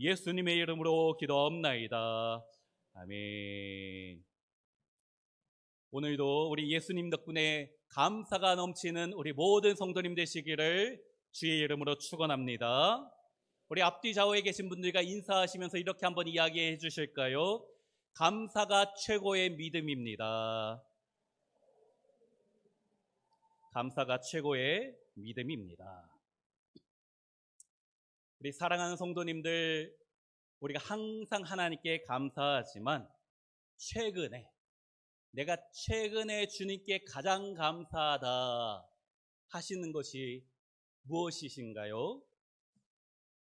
예수님의 이름으로 기도하옵나이다. 아멘. 오늘도 우리 예수님 덕분에 감사가 넘치는 우리 모든 성도님 되시기를 주의 이름으로 축원합니다. 우리 앞뒤 좌우에 계신 분들과 인사하시면서 이렇게 한번 이야기해 주실까요? 감사가 최고의 믿음입니다. 감사가 최고의 믿음입니다. 우리 사랑하는 성도님들, 우리가 항상 하나님께 감사하지만 내가 최근에 주님께 가장 감사하다 하시는 것이 무엇이신가요?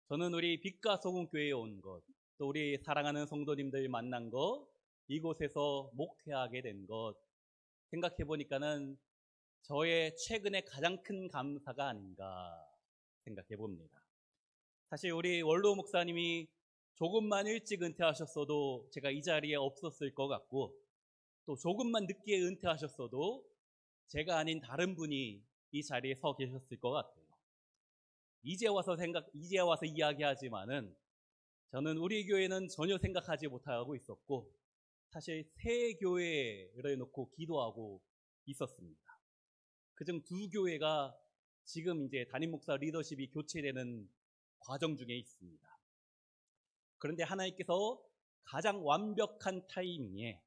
저는 우리 빛과 소금 교회에 온 것, 또 우리 사랑하는 성도님들 만난 것, 이곳에서 목회하게 된 것 생각해 보니까는 저의 최근에 가장 큰 감사가 아닌가 생각해 봅니다. 사실 우리 원로 목사님이 조금만 일찍 은퇴하셨어도 제가 이 자리에 없었을 것 같고, 또 조금만 늦게 은퇴하셨어도 제가 아닌 다른 분이 이 자리에 서 계셨을 것 같아요. 이제 와서 이야기하지만은 저는 우리 교회는 전혀 생각하지 못하고 있었고, 사실 새 교회를 놓고 기도하고 있었습니다. 그중 두 교회가 지금 이제 담임 목사 리더십이 교체되는 과정 중에 있습니다. 그런데 하나님께서 가장 완벽한 타이밍에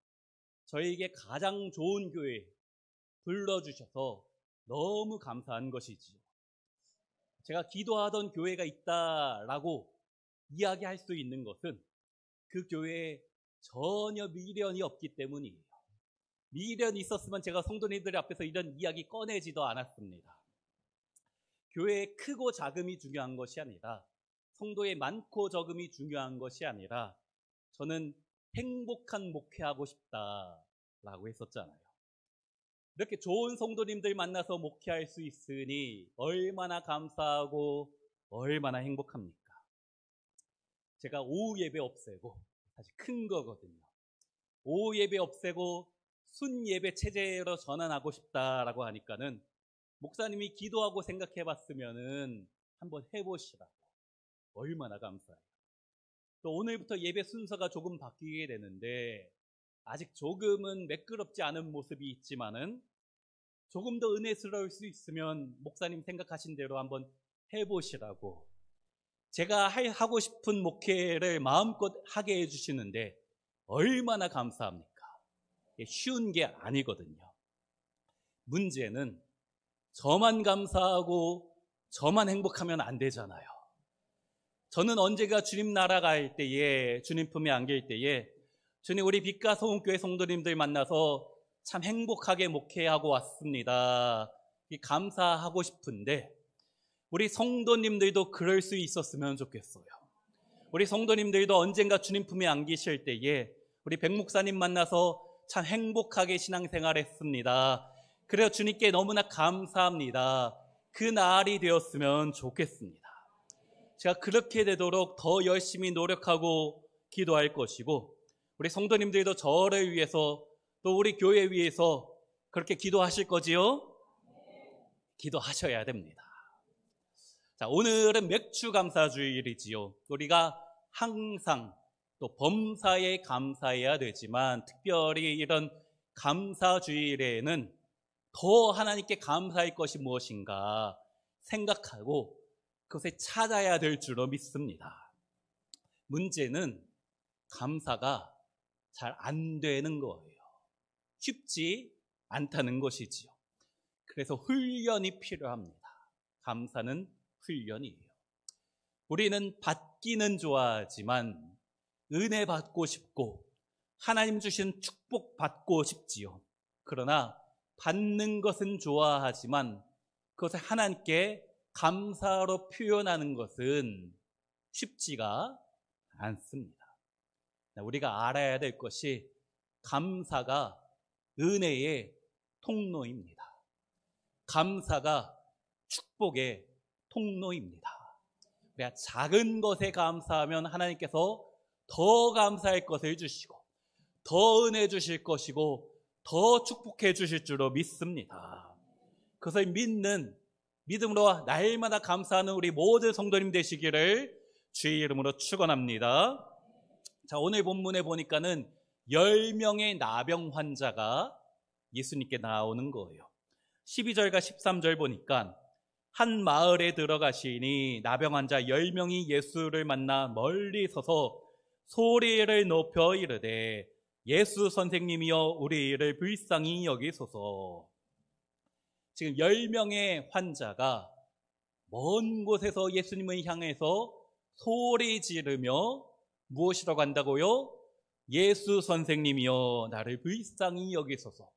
저에게 가장 좋은 교회 불러주셔서 너무 감사한 것이지요. 제가 기도하던 교회가 있다라고 이야기할 수 있는 것은 그 교회에 전혀 미련이 없기 때문이에요. 미련이 있었으면 제가 성도님들 앞에서 이런 이야기 꺼내지도 않았습니다. 교회의 크고 작음이 중요한 것이 아니라, 성도의 많고 적음이 중요한 것이 아니라, 저는 행복한 목회하고 싶다라고 했었잖아요. 이렇게 좋은 성도님들 만나서 목회할 수 있으니 얼마나 감사하고 얼마나 행복합니까? 제가 오후 예배 없애고, 사실 큰 거거든요. 오후 예배 없애고 순 예배 체제로 전환하고 싶다라고 하니까는 목사님이 기도하고 생각해 봤으면은 한번 해보시라고. 얼마나 감사해요. 또 오늘부터 예배 순서가 조금 바뀌게 되는데, 아직 조금은 매끄럽지 않은 모습이 있지만은 조금 더 은혜스러울 수 있으면 목사님 생각하신 대로 한번 해보시라고. 제가 하고 싶은 목회를 마음껏 하게 해주시는데 얼마나 감사합니까? 쉬운 게 아니거든요. 문제는 저만 감사하고 저만 행복하면 안 되잖아요. 저는 언제가 주님 나라 갈 때에, 주님 품에 안길 때에 주님 우리 빛과 소금교회 성도님들 만나서 참 행복하게 목회하고 왔습니다. 감사하고 싶은데 우리 성도님들도 그럴 수 있었으면 좋겠어요. 우리 성도님들도 언젠가 주님 품에 안기실 때에 우리 백 목사님 만나서 참 행복하게 신앙생활했습니다. 그래서 주님께 너무나 감사합니다. 그 날이 되었으면 좋겠습니다. 제가 그렇게 되도록 더 열심히 노력하고 기도할 것이고, 우리 성도님들도 저를 위해서 또 우리 교회 위해서 그렇게 기도하실 거지요? 기도하셔야 됩니다. 자, 오늘은 맥주 감사주일이지요. 우리가 항상 또 범사에 감사해야 되지만 특별히 이런 감사주일에는 더 하나님께 감사할 것이 무엇인가 생각하고 그것을 찾아야 될 줄로 믿습니다. 문제는 감사가 잘 안 되는 거예요. 쉽지 않다는 것이지요. 그래서 훈련이 필요합니다. 감사는 훈련이에요. 우리는 받기는 좋아하지만 은혜 받고 싶고 하나님 주신 축복 받고 싶지요. 그러나 받는 것은 좋아하지만 그것을 하나님께 감사로 표현하는 것은 쉽지가 않습니다. 우리가 알아야 될 것이 감사가 은혜의 통로입니다. 감사가 축복의 통로입니다. 우리가 작은 것에 감사하면 하나님께서 더 감사할 것을 주시고 더 은혜 주실 것이고 더 축복해 주실 줄로 믿습니다. 그것을 믿는 믿음으로 날마다 감사하는 우리 모든 성도님 되시기를 주의 이름으로 축원합니다. 자, 오늘 본문에 보니까는 10명의 나병 환자가 예수님께 나오는 거예요. 12절과 13절 보니까 한 마을에 들어가시니 나병 환자 10명이 예수를 만나 멀리 서서 소리를 높여 이르되 예수 선생님이여 우리를 불쌍히 여기소서. 지금 10명의 환자가 먼 곳에서 예수님을 향해서 소리 지르며 무엇이라고 한다고요? 예수 선생님이여 나를 불쌍히 여기소서.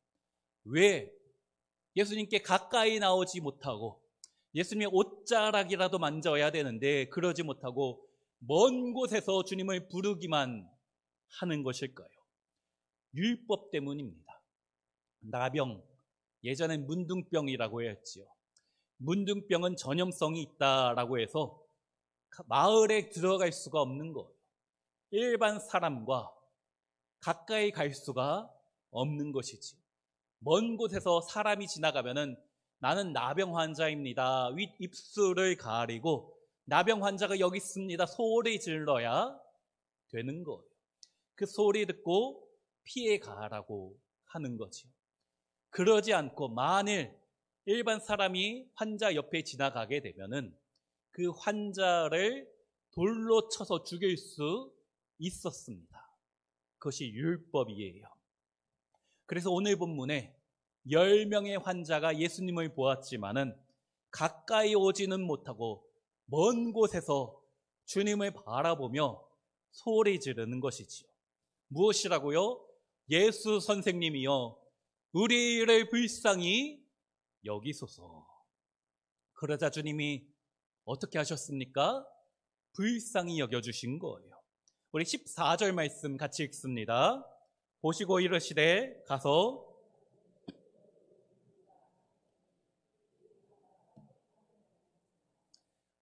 왜? 예수님께 가까이 나오지 못하고 예수님의 옷자락이라도 만져야 되는데 그러지 못하고 먼 곳에서 주님을 부르기만 하는 것일까요? 율법 때문입니다. 나병, 예전엔 문둥병이라고 했지요. 문둥병은 전염성이 있다라고 해서 마을에 들어갈 수가 없는 거예요. 일반 사람과 가까이 갈 수가 없는 것이지. 먼 곳에서 사람이 지나가면은 나는 나병 환자입니다. 윗 입술을 가리고 나병 환자가 여기 있습니다. 소리 질러야 되는 거예요. 그 소리 듣고 피해 가라고 하는 거죠. 그러지 않고 만일 일반 사람이 환자 옆에 지나가게 되면은 그 환자를 돌로 쳐서 죽일 수 있었습니다. 그것이 율법이에요. 그래서 오늘 본문에 10명의 환자가 예수님을 보았지만은 가까이 오지는 못하고 먼 곳에서 주님을 바라보며 소리 지르는 것이지요. 무엇이라고요? 예수 선생님이여 우리를 불쌍히 여기소서. 그러자 주님이 어떻게 하셨습니까? 불쌍히 여겨주신 거예요. 우리 14절 말씀 같이 읽습니다. 보시고 이르시되 가서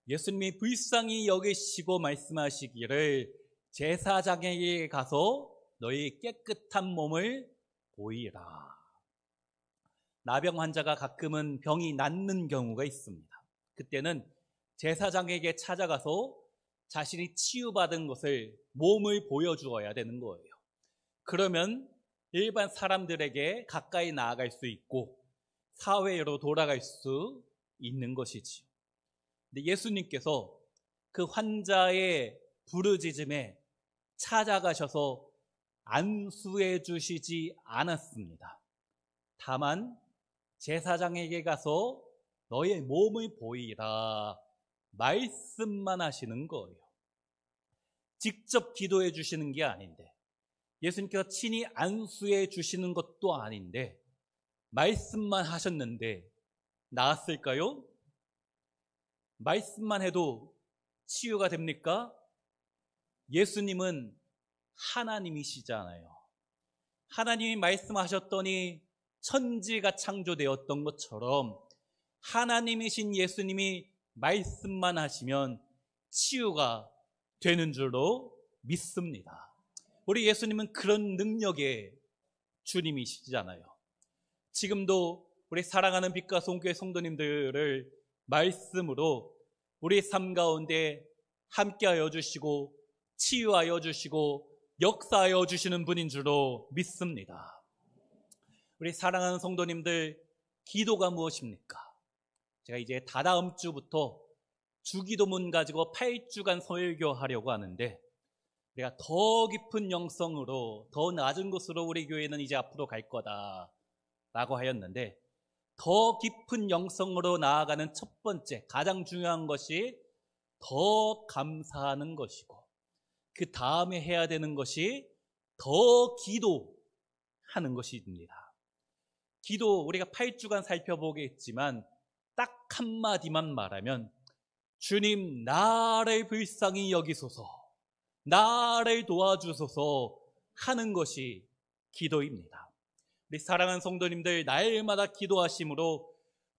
예수님이 불쌍히 여기시고 말씀하시기를 제사장에게 가서 너희 깨끗한 몸을 보이라. 나병 환자가 가끔은 병이 낫는 경우가 있습니다. 그때는 제사장에게 찾아가서 자신이 치유받은 것을 몸을 보여주어야 되는 거예요. 그러면 일반 사람들에게 가까이 나아갈 수 있고 사회로 돌아갈 수 있는 것이지요. 근데 예수님께서 그 환자의 부르짖음에 찾아가셔서 안수해 주시지 않았습니다. 다만 제사장에게 가서 너의 몸을 보이라 말씀만 하시는 거예요. 직접 기도해 주시는 게 아닌데 예수님께서 친히 안수해 주시는 것도 아닌데 말씀만 하셨는데 나았을까요? 말씀만 해도 치유가 됩니까? 예수님은 하나님이시잖아요. 하나님이 말씀하셨더니 천지가 창조되었던 것처럼 하나님이신 예수님이 말씀만 하시면 치유가 되는 줄로 믿습니다. 우리 예수님은 그런 능력의 주님이시잖아요. 지금도 우리 사랑하는 빛과 송교회 성도님들을 말씀으로 우리 삶 가운데 함께하여 주시고 치유하여 주시고 역사하여 주시는 분인 줄로 믿습니다. 우리 사랑하는 성도님들, 기도가 무엇입니까? 제가 이제 다다음 주부터 주기도문 가지고 8주간 설교하려고 하는데 우리가 더 깊은 영성으로 더 낮은 곳으로 우리 교회는 이제 앞으로 갈 거다라고 하였는데 더 깊은 영성으로 나아가는 첫 번째 가장 중요한 것이 더 감사하는 것이고 그 다음에 해야 되는 것이 더 기도하는 것입니다. 기도 우리가 8주간 살펴보겠지만 딱 한마디만 말하면 주님 나를 불쌍히 여기소서, 나를 도와주소서 하는 것이 기도입니다. 우리 사랑하는 성도님들, 날마다 기도하심으로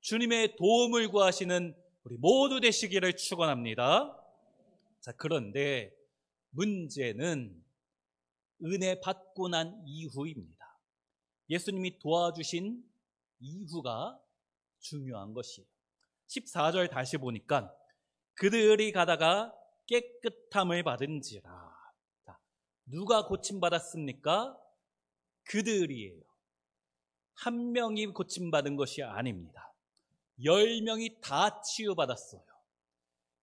주님의 도움을 구하시는 우리 모두 되시기를 축원합니다. 자, 그런데 문제는 은혜 받고 난 이후입니다. 예수님이 도와주신 이후가 중요한 것이에요. 14절 다시 보니까 그들이 가다가 깨끗함을 받은지라. 자, 누가 고침받았습니까? 그들이에요. 한 명이 고침받은 것이 아닙니다. 10명이 다 치유받았어요.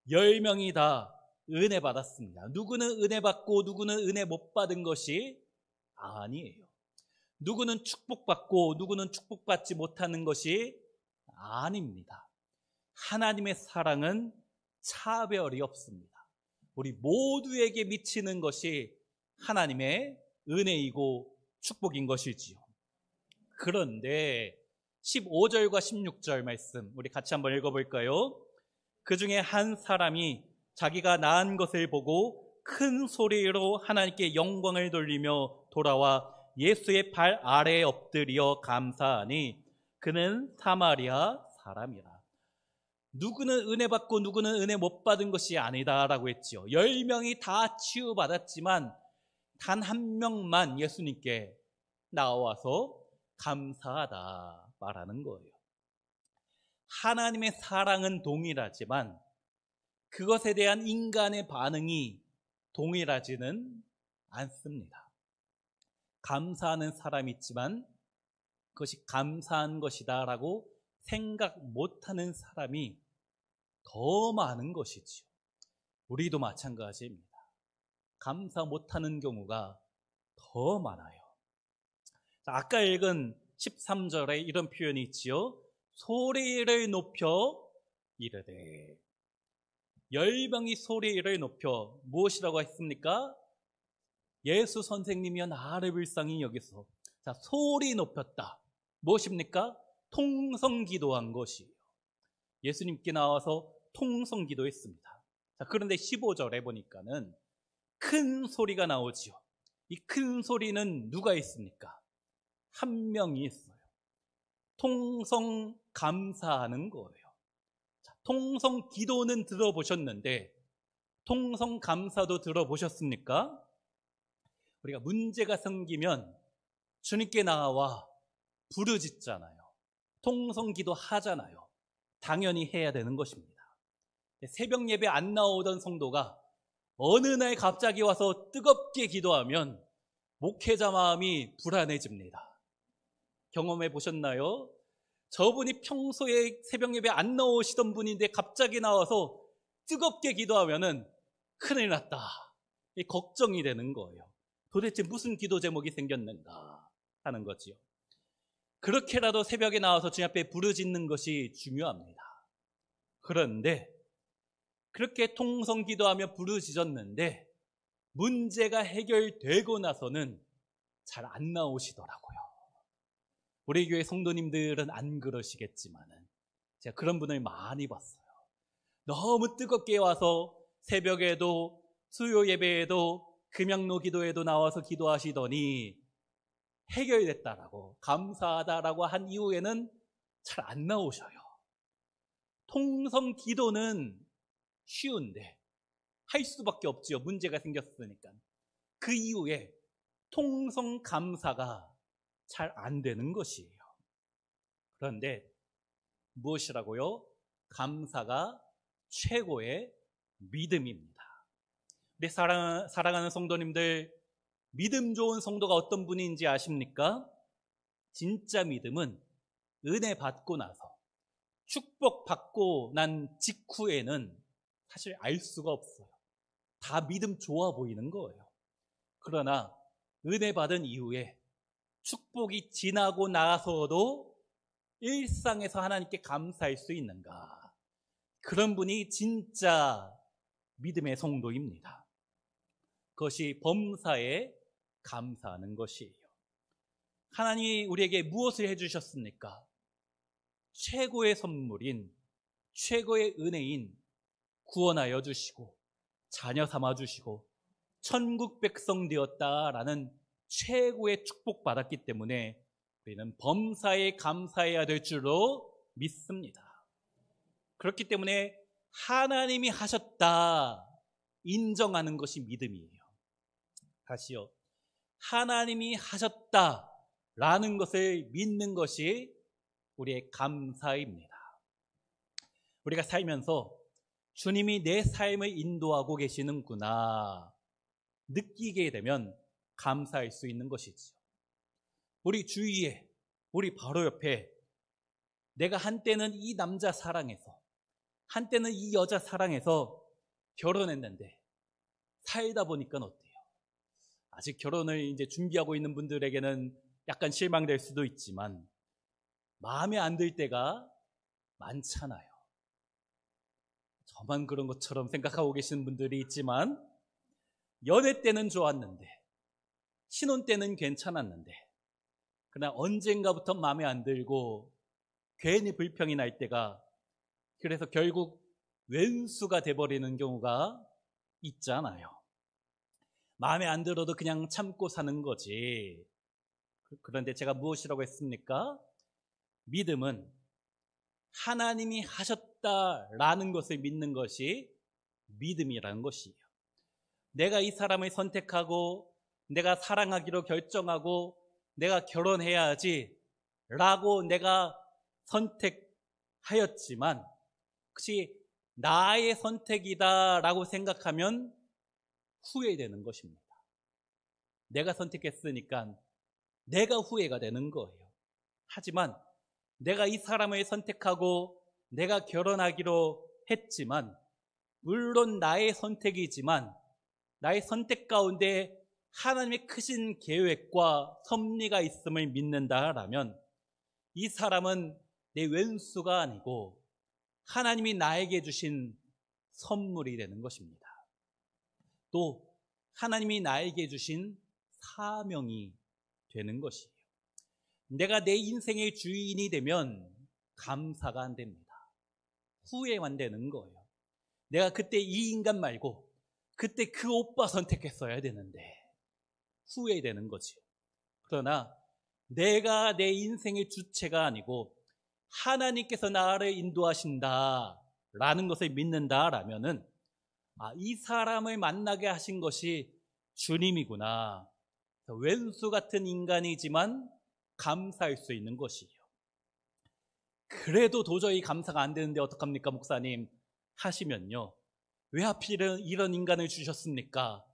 10명이 다 은혜 받았습니다. 누구는 은혜 받고 누구는 은혜 못 받은 것이 아니에요. 누구는 축복받고 누구는 축복받지 못하는 것이 아닙니다. 하나님의 사랑은 차별이 없습니다. 우리 모두에게 미치는 것이 하나님의 은혜이고 축복인 것이지요. 그런데 15절과 16절 말씀 우리 같이 한번 읽어볼까요? 그 중에 한 사람이 자기가 낳은 것을 보고 큰 소리로 하나님께 영광을 돌리며 돌아와 예수의 발 아래에 엎드려 감사하니 그는 사마리아 사람이라. 누구는 은혜 받고 누구는 은혜 못 받은 것이 아니다라고 했죠. 10명이 다 치유받았지만 단 한 명만 예수님께 나와서 감사하다 말하는 거예요. 하나님의 사랑은 동일하지만 그것에 대한 인간의 반응이 동일하지는 않습니다. 감사하는 사람이 있지만 그것이 감사한 것이다 라고 생각 못하는 사람이 더 많은 것이지요. 우리도 마찬가지입니다. 감사 못하는 경우가 더 많아요. 아까 읽은 13절에 이런 표현이 있지요. 소리를 높여 이르되. 10명이 소리를 높여 무엇이라고 했습니까? 예수 선생님이여 나를 불쌍히 여기소. 자, 소리 높였다. 무엇입니까? 통성기도한 것이에요. 예수님께 나와서 통성기도했습니다. 자, 그런데 15절에 보니까는 큰 소리가 나오지요. 이 큰 소리는 누가 있습니까? 한 명이 있어요. 통성 감사하는 거예요. 자, 통성 기도는 들어보셨는데 통성 감사도 들어보셨습니까? 우리가 문제가 생기면 주님께 나와 부르짖잖아요. 통성 기도 하잖아요. 당연히 해야 되는 것입니다. 새벽 예배 안 나오던 성도가 어느 날 갑자기 와서 뜨겁게 기도하면 목회자 마음이 불안해집니다. 경험해 보셨나요? 저분이 평소에 새벽 예배 안 나오시던 분인데 갑자기 나와서 뜨겁게 기도하면은 큰일 났다. 걱정이 되는 거예요. 도대체 무슨 기도 제목이 생겼는가 하는 거지요. 그렇게라도 새벽에 나와서 주님 앞에 부르짖는 것이 중요합니다. 그런데 그렇게 통성 기도하며 부르짖었는데 문제가 해결되고 나서는 잘 안 나오시더라고요. 우리 교회 성도님들은 안 그러시겠지만은 제가 그런 분을 많이 봤어요. 너무 뜨겁게 와서 새벽에도 수요 예배에도 금양로 기도에도 나와서 기도하시더니 해결됐다라고 감사하다라고 한 이후에는 잘 안 나오셔요. 통성 기도는 쉬운데 할 수밖에 없지요. 문제가 생겼으니까. 그 이후에 통성 감사가 잘 안 되는 것이에요. 그런데 무엇이라고요? 감사가 최고의 믿음입니다. 우리 사랑하는 성도님들, 믿음 좋은 성도가 어떤 분인지 아십니까? 진짜 믿음은 은혜 받고 나서 축복 받고 난 직후에는 사실 알 수가 없어요. 다 믿음 좋아 보이는 거예요. 그러나 은혜 받은 이후에 축복이 지나고 나서도 일상에서 하나님께 감사할 수 있는가? 그런 분이 진짜 믿음의 성도입니다. 그것이 범사에 감사하는 것이에요. 하나님이 우리에게 무엇을 해주셨습니까? 최고의 선물인, 최고의 은혜인 구원하여 주시고 자녀 삼아 주시고 천국 백성 되었다라는 최고의 축복 받았기 때문에 우리는 범사에 감사해야 될 줄로 믿습니다. 그렇기 때문에 하나님이 하셨다 인정하는 것이 믿음이에요. 다시요. 하나님이 하셨다라는 것을 믿는 것이 우리의 감사입니다. 우리가 살면서 주님이 내 삶을 인도하고 계시는구나 느끼게 되면 감사할 수 있는 것이지요. 우리 주위에, 우리 바로 옆에 내가 한때는 이 남자 사랑해서, 한때는 이 여자 사랑해서 결혼했는데 살다 보니까 어때요? 아직 결혼을 이제 준비하고 있는 분들에게는 약간 실망될 수도 있지만 마음에 안 들 때가 많잖아요. 저만 그런 것처럼 생각하고 계시는 분들이 있지만 연애 때는 좋았는데 신혼 때는 괜찮았는데 그러나 언젠가부터 마음에 안 들고 괜히 불평이 날 때가, 그래서 결국 왼수가 돼버리는 경우가 있잖아요. 마음에 안 들어도 그냥 참고 사는 거지. 그런데 제가 무엇이라고 했습니까? 믿음은 하나님이 하셨다라는 것을 믿는 것이 믿음이라는 것이에요. 내가 이 사람을 선택하고 내가 사랑하기로 결정하고 내가 결혼해야지 라고 내가 선택하였지만 혹시 나의 선택이다 라고 생각하면 후회되는 것입니다. 내가 선택했으니까 내가 후회가 되는 거예요. 하지만 내가 이 사람을 선택하고 내가 결혼하기로 했지만 물론 나의 선택이지만 나의 선택 가운데 하나님의 크신 계획과 섭리가 있음을 믿는다라면 이 사람은 내 왼수가 아니고 하나님이 나에게 주신 선물이 되는 것입니다. 또 하나님이 나에게 주신 사명이 되는 것이에요. 내가 내 인생의 주인이 되면 감사가 안 됩니다. 후회만 되는 거예요. 내가 그때 이 인간 말고 그때 그 오빠 선택했어야 되는데 후회되는 거지요. 그러나 내가 내 인생의 주체가 아니고 하나님께서 나를 인도하신다라는 것을 믿는다라면은 이 사람을 만나게 하신 것이 주님이구나. 왼수 같은 인간이지만 감사할 수 있는 것이에요. 그래도 도저히 감사가 안 되는데 어떡합니까, 목사님? 하시면요. 왜 하필 이런 인간을 주셨습니까?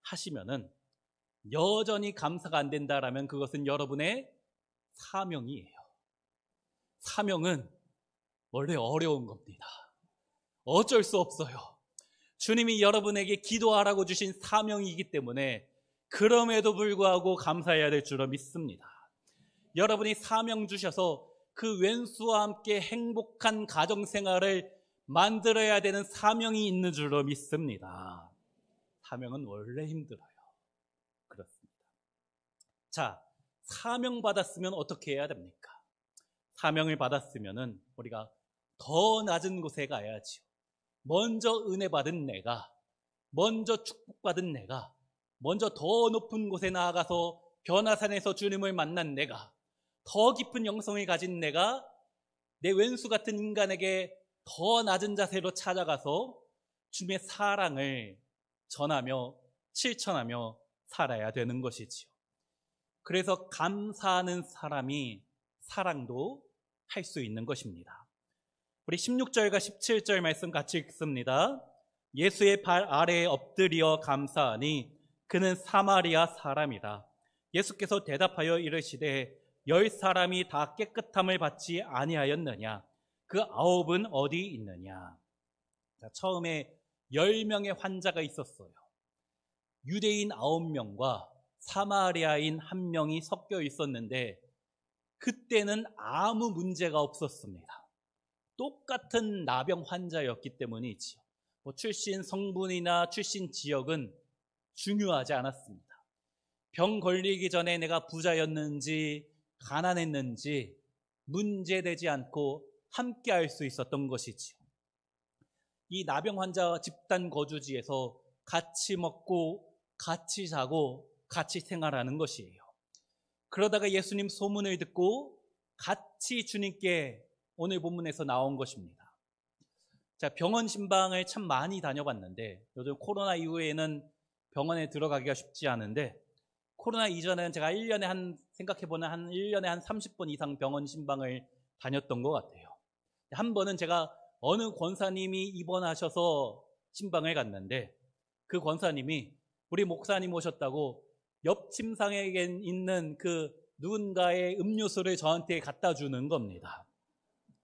하시면은 여전히 감사가 안 된다라면 그것은 여러분의 사명이에요. 사명은 원래 어려운 겁니다. 어쩔 수 없어요. 주님이 여러분에게 기도하라고 주신 사명이기 때문에 그럼에도 불구하고 감사해야 될 줄로 믿습니다. 여러분이 사명 주셔서 그 왼수와 함께 행복한 가정생활을 만들어야 되는 사명이 있는 줄로 믿습니다. 사명은 원래 힘들어요. 그렇습니다. 자, 사명 받았으면 어떻게 해야 됩니까? 사명을 받았으면은 우리가 더 낮은 곳에 가야지요. 먼저 은혜 받은 내가, 먼저 축복받은 내가, 먼저 더 높은 곳에 나아가서 변화산에서 주님을 만난 내가, 더 깊은 영성을 가진 내가 내 왼수 같은 인간에게 더 낮은 자세로 찾아가서 주님의 사랑을 전하며 실천하며 살아야 되는 것이지요. 그래서 감사하는 사람이 사랑도 할 수 있는 것입니다. 우리 16절과 17절 말씀 같이 읽습니다. 예수의 발 아래에 엎드려 감사하니 그는 사마리아 사람이라. 예수께서 대답하여 이르시되 10사람이 다 깨끗함을 받지 아니하였느냐? 그 9은 어디 있느냐? 자, 처음에 10명의 환자가 있었어요. 유대인 9명과 사마리아인 1명이 섞여 있었는데 그때는 아무 문제가 없었습니다. 똑같은 나병 환자였기 때문이지요. 출신 성분이나 출신 지역은 중요하지 않았습니다. 병 걸리기 전에 내가 부자였는지 가난했는지 문제되지 않고 함께 할 수 있었던 것이지요. 이 나병 환자 집단 거주지에서 같이 먹고 같이 자고 같이 생활하는 것이에요. 그러다가 예수님 소문을 듣고 같이 주님께 오늘 본문에서 나온 것입니다. 자, 병원 신방을 참 많이 다녀봤는데 요즘 코로나 이후에는 병원에 들어가기가 쉽지 않은데 코로나 이전에는 제가 1년에 생각해보면 한 1년에 한 30번 이상 병원 신방을 다녔던 것 같아요. 한 번은 제가 어느 권사님이 입원하셔서 신방을 갔는데 그 권사님이 우리 목사님 오셨다고 옆 침상에 있는 그 누군가의 음료수를 저한테 갖다 주는 겁니다.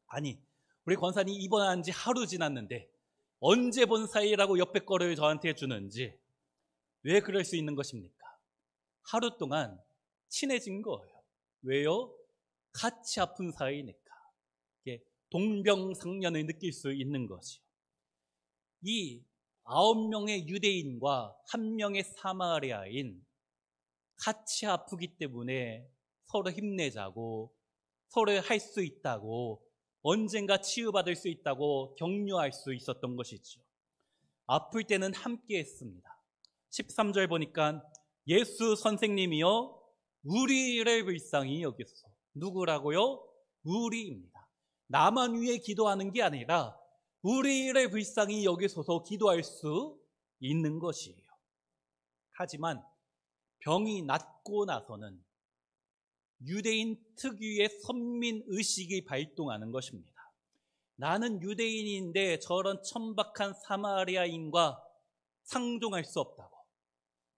아니, 우리 권사님 입원한 지 하루 지났는데 언제 본 사이라고 옆에 거를 저한테 주는지, 왜 그럴 수 있는 것입니까? 하루 동안 친해진 거예요. 왜요? 같이 아픈 사이니까. 동병상련을 느낄 수 있는 것이요. 이 9명의 유대인과 1명의 사마리아인, 같이 아프기 때문에 서로 힘내자고, 서로 할 수 있다고, 언젠가 치유받을 수 있다고 격려할 수 있었던 것이죠. 아플 때는 함께 했습니다. 13절 보니까 예수 선생님이여 우리를 불쌍히 여기소서. 누구라고요? 우리입니다. 나만 위해 기도하는 게 아니라 우리를 불쌍히 여기소서 기도할 수 있는 것이에요. 하지만 병이 낫고 나서는 유대인 특유의 선민의식이 발동하는 것입니다. 나는 유대인인데 저런 천박한 사마리아인과 상종할 수 없다고,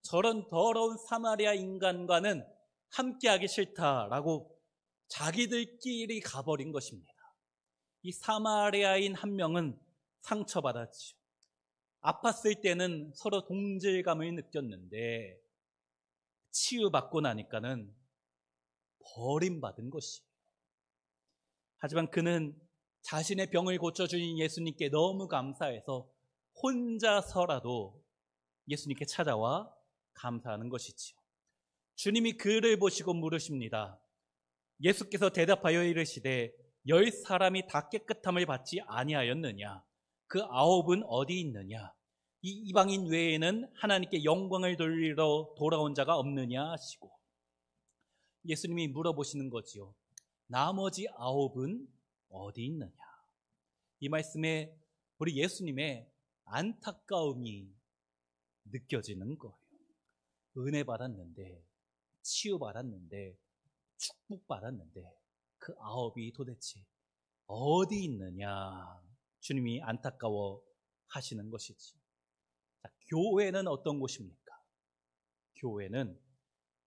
저런 더러운 사마리아 인간과는 함께하기 싫다라고 자기들끼리 가버린 것입니다. 이 사마리아인 한 명은 상처받았지요. 아팠을 때는 서로 동질감을 느꼈는데 치유받고 나니까는 버림받은 것이에요. 하지만 그는 자신의 병을 고쳐주신 예수님께 너무 감사해서 혼자서라도 예수님께 찾아와 감사하는 것이지요. 주님이 그를 보시고 물으십니다. 예수께서 대답하여 이르시되 10사람이 다 깨끗함을 받지 아니하였느냐? 그 9은 어디 있느냐? 이 이방인 외에는 하나님께 영광을 돌리러 돌아온 자가 없느냐 하시고, 예수님이 물어보시는 거지요. 나머지 9은 어디 있느냐? 이 말씀에 우리 예수님의 안타까움이 느껴지는 거예요. 은혜 받았는데, 치유 받았는데, 축복 받았는데 그 9이 도대체 어디 있느냐? 주님이 안타까워 하시는 것이지. 자, 교회는 어떤 곳입니까? 교회는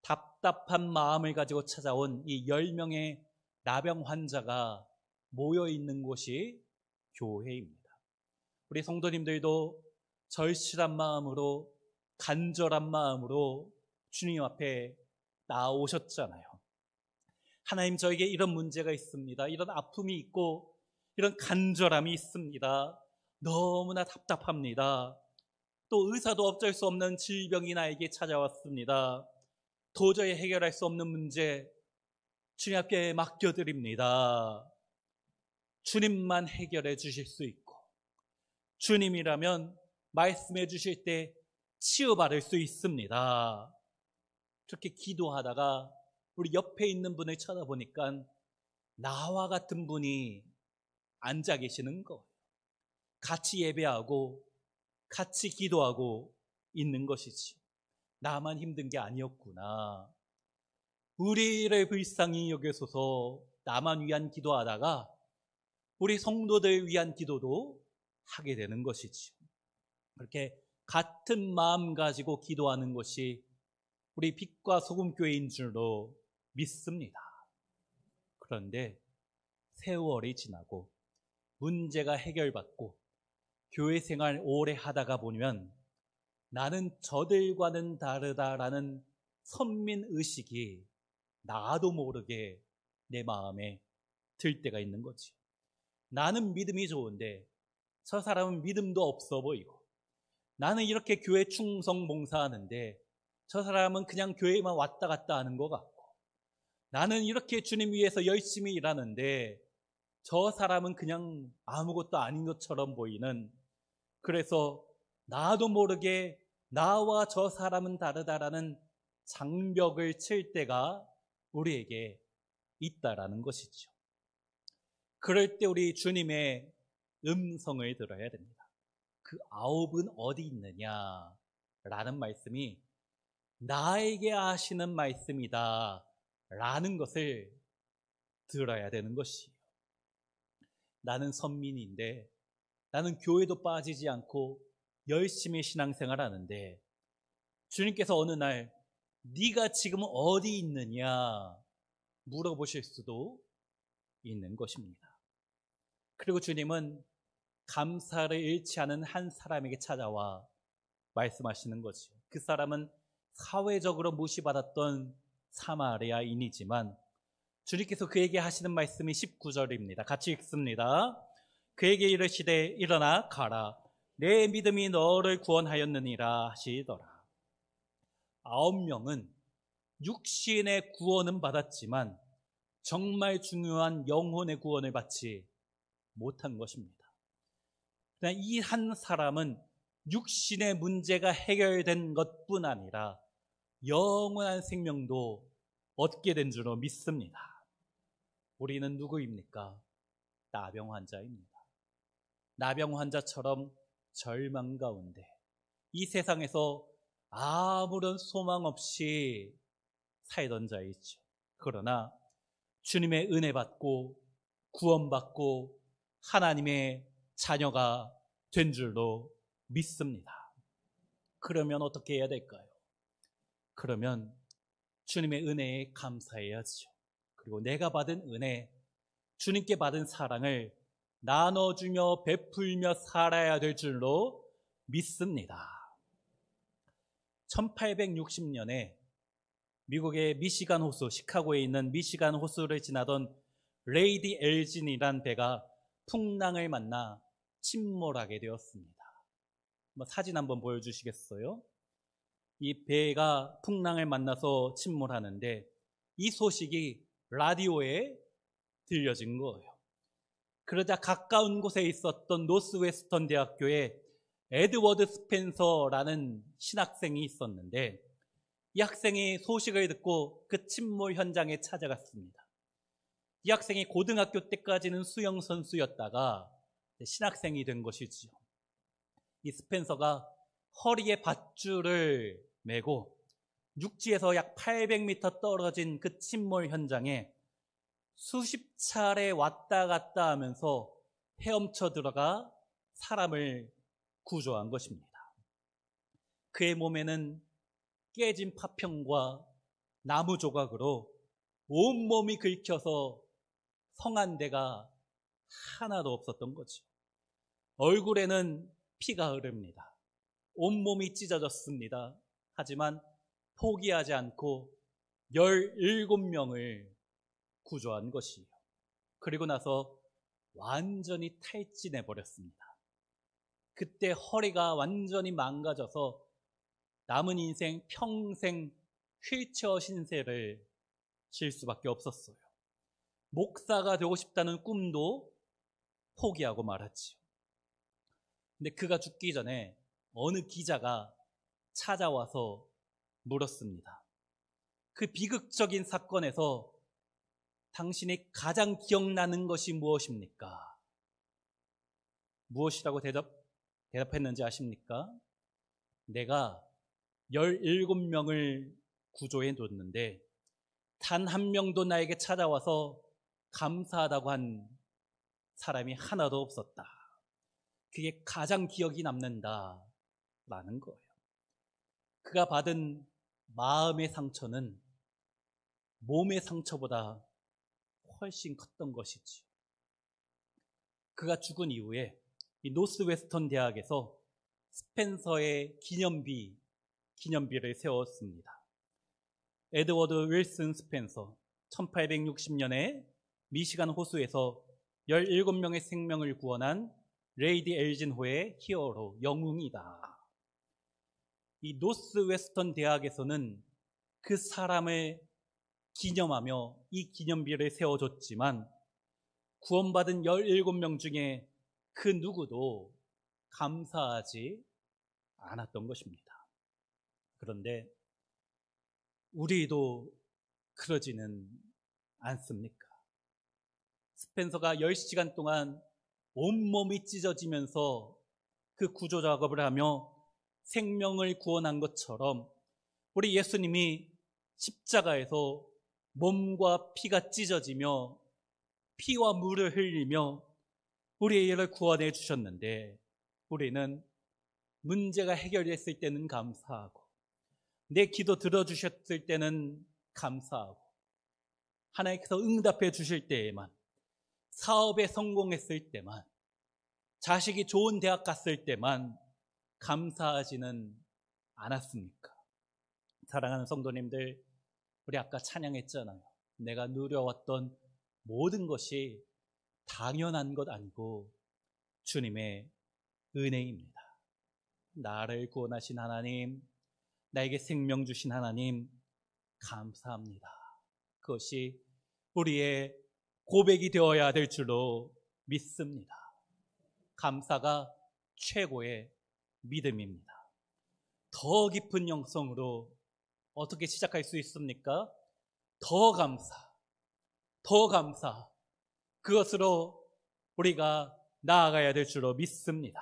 답답한 마음을 가지고 찾아온 이 10명의 나병 환자가 모여 있는 곳이 교회입니다. 우리 성도님들도 절실한 마음으로, 간절한 마음으로 주님 앞에 나오셨잖아요. 하나님, 저에게 이런 문제가 있습니다. 이런 아픔이 있고 이런 간절함이 있습니다. 너무나 답답합니다. 또 의사도 어쩔 수 없는 질병이 나에게 찾아왔습니다. 도저히 해결할 수 없는 문제 주님 앞에 맡겨드립니다. 주님만 해결해 주실 수 있고, 주님이라면 말씀해 주실 때 치유받을 수 있습니다. 그렇게 기도하다가 우리 옆에 있는 분을 쳐다보니까 나와 같은 분이 앉아 계시는 거예요. 같이 예배하고 같이 기도하고 있는 것이지. 나만 힘든 게 아니었구나. 우리를 불쌍히 여기소서. 나만 위한 기도하다가 우리 성도들 위한 기도도 하게 되는 것이지. 그렇게 같은 마음 가지고 기도하는 것이 우리 빛과 소금 교회인 줄로 믿습니다. 그런데 세월이 지나고 문제가 해결받고 교회 생활 오래 하다가 보면 나는 저들과는 다르다라는 선민의식이 나도 모르게 내 마음에 들 때가 있는 거지. 나는 믿음이 좋은데 저 사람은 믿음도 없어 보이고, 나는 이렇게 교회 충성 봉사하는데 저 사람은 그냥 교회만 왔다 갔다 하는 것 같고, 나는 이렇게 주님 위해서 열심히 일하는데 저 사람은 그냥 아무것도 아닌 것처럼 보이는, 그래서 나도 모르게 나와 저 사람은 다르다라는 장벽을 칠 때가 우리에게 있다라는 것이죠. 그럴 때 우리 주님의 음성을 들어야 됩니다. 그 9은 어디 있느냐라는 말씀이 나에게 하시는 말씀이다 라는 것을 들어야 되는 것이에요. 나는 선민인데 나는 교회도 빠지지 않고 열심히 신앙생활 하는데 주님께서 어느 날 네가 지금 어디 있느냐 물어보실 수도 있는 것입니다. 그리고 주님은 감사를 잃지 않은 한 사람에게 찾아와 말씀하시는 거죠. 그 사람은 사회적으로 무시받았던 사마리아인이지만 주님께서 그에게 하시는 말씀이 19절입니다. 같이 읽습니다. 그에게 이르시되 일어나 가라. 내 믿음이 너를 구원하였느니라 하시더라. 9명은 육신의 구원은 받았지만 정말 중요한 영혼의 구원을 받지 못한 것입니다. 그냥 이 한 사람은 육신의 문제가 해결된 것뿐 아니라 영원한 생명도 얻게 된 줄로 믿습니다. 우리는 누구입니까? 나병 환자입니다. 나병 환자처럼 절망 가운데 이 세상에서 아무런 소망 없이 살던 자이죠. 그러나 주님의 은혜 받고 구원받고 하나님의 자녀가 된 줄로 믿습니다. 그러면 어떻게 해야 될까요? 그러면 주님의 은혜에 감사해야죠. 그리고 내가 받은 은혜, 주님께 받은 사랑을 나눠주며 베풀며 살아야 될 줄로 믿습니다. 1860년에 미국의 미시간 호수, 시카고에 있는 미시간 호수를 지나던 레이디 엘진이란 배가 풍랑을 만나 침몰하게 되었습니다. 사진 한번 보여주시겠어요? 이 배가 풍랑을 만나서 침몰하는데 이 소식이 라디오에 들려진 거예요. 그러자 가까운 곳에 있었던 노스웨스턴 대학교에 에드워드 스펜서라는 신학생이 있었는데 이 학생이 소식을 듣고 그 침몰 현장에 찾아갔습니다. 이 학생이 고등학교 때까지는 수영 선수였다가 신학생이 된 것이지요. 이 스펜서가 허리에 밧줄을 메고 육지에서 약 800m 떨어진 그 침몰 현장에 수십 차례 왔다 갔다 하면서 헤엄쳐 들어가 사람을 구조한 것입니다. 그의 몸에는 깨진 파편과 나무 조각으로 온몸이 긁혀서 성한 데가 하나도 없었던 거죠. 얼굴에는 피가 흐릅니다. 온몸이 찢어졌습니다. 하지만 포기하지 않고 17명을 구조한 것이에요. 그리고 나서 완전히 탈진해 버렸습니다. 그때 허리가 완전히 망가져서 남은 인생 평생 휠체어 신세를 질 수밖에 없었어요. 목사가 되고 싶다는 꿈도 포기하고 말았지요. 근데 그가 죽기 전에 어느 기자가 찾아와서 물었습니다. 그 비극적인 사건에서 당신이 가장 기억나는 것이 무엇입니까? 무엇이라고 대답했는지 아십니까? 내가 17명을 구조해 뒀는데 단 한 명도 나에게 찾아와서 감사하다고 한 사람이 하나도 없었다. 그게 가장 기억이 남는다라는 거예요. 그가 받은 마음의 상처는 몸의 상처보다 훨씬 컸던 것이지. 그가 죽은 이후에 이 노스웨스턴 대학에서 스펜서의 기념비를 세웠습니다. 에드워드 윌슨 스펜서 1860년에 미시간 호수에서 17명의 생명을 구원한 레이디 엘진호의 히어로, 영웅이다. 이 노스웨스턴 대학에서는 그 사람을 기념하며 이 기념비를 세워줬지만 구원받은 17명 중에 그 누구도 감사하지 않았던 것입니다. 그런데 우리도 그러지는 않습니까? 스펜서가 10시간 동안 온몸이 찢어지면서 그 구조 작업을 하며 생명을 구원한 것처럼 우리 예수님이 십자가에서 몸과 피가 찢어지며 피와 물을 흘리며 우리의 일을 구원해 주셨는데 우리는 문제가 해결됐을 때는 감사하고 내 기도 들어주셨을 때는 감사하고 하나님께서 응답해 주실 때에만 사업에 성공했을 때만 자식이 좋은 대학 갔을 때만 감사하지는 않았습니까? 사랑하는 성도님들, 우리 아까 찬양했잖아요. 내가 누려왔던 모든 것이 당연한 것 아니고 주님의 은혜입니다. 나를 구원하신 하나님, 나에게 생명 주신 하나님 감사합니다. 그것이 우리의 고백이 되어야 될 줄로 믿습니다. 감사가 최고의 믿음입니다. 더 깊은 영성으로 어떻게 시작할 수 있습니까? 더 감사, 더 감사. 그것으로 우리가 나아가야 될 줄로 믿습니다.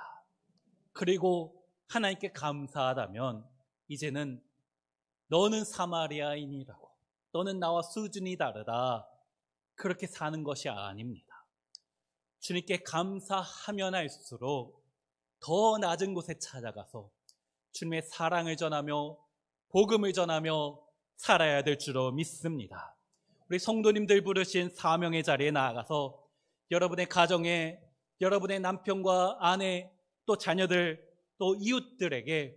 그리고 하나님께 감사하다면 이제는 너는 사마리아인이라고, 너는 나와 수준이 다르다, 그렇게 사는 것이 아닙니다. 주님께 감사하면 할수록 더 낮은 곳에 찾아가서 주님의 사랑을 전하며 복음을 전하며 살아야 될 줄로 믿습니다. 우리 성도님들 부르신 사명의 자리에 나아가서 여러분의 가정에, 여러분의 남편과 아내, 또 자녀들, 또 이웃들에게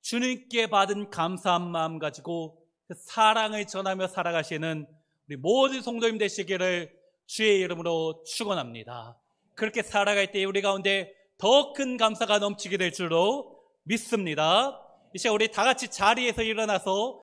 주님께 받은 감사한 마음 가지고 그 사랑을 전하며 살아가시는 우리 모든 성도님 되시기를 주의 이름으로 축원합니다. 그렇게 살아갈 때 우리 가운데 더 큰 감사가 넘치게 될 줄로 믿습니다. 이제 우리 다 같이 자리에서 일어나서